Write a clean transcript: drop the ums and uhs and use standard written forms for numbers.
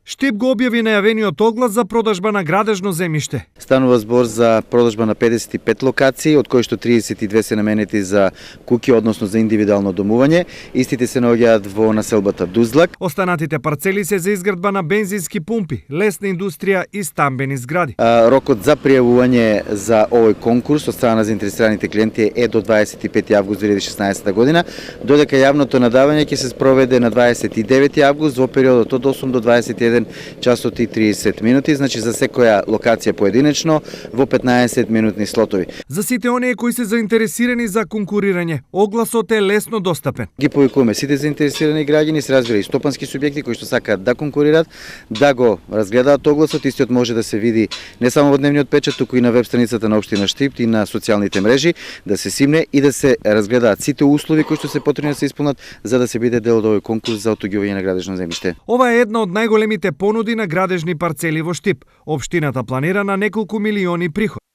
Штип го објави најавениот оглас за продажба на градежно земјиште. Станува збор за продажба на 55 локации, од кои што 32 се наменети за куќи, односно за индивидуално домување. Истите се наоѓаат во населбата Дузлак. Останатите парцели се за изградба на бензински пумпи, лесна индустрија и стамбени згради. Рокот за пријавување за овој конкурс од страна на заинтересираните клиенти е до 25 август 2016 година, додека јавното надавање ќе се спроведе на 29 август во периодот од 8 до 21 часот и 30 минути, значи за секоја локација поединечно во 15 минутни слотови. За сите оние кои се заинтересирани за конкурирање, огласот е лесно достапен. Ги повикуваме сите заинтересирани граѓани, се разбира и стопански субјекти кои што сакаат да конкурират, да го разгледаат огласот. Истиот може да се види не само во дневниот печат, туку и на веб страницата на општина Штип и на социјалните мрежи, да се симне и да се разгледаат сите услови кои што се потребни да се исполнат за да се биде дел од овој конкурс за отуѓување на градежно земјиште. Ова е една од најголемите понуди на градежни парцели во Штип. Општината планира на неколку милиони приход.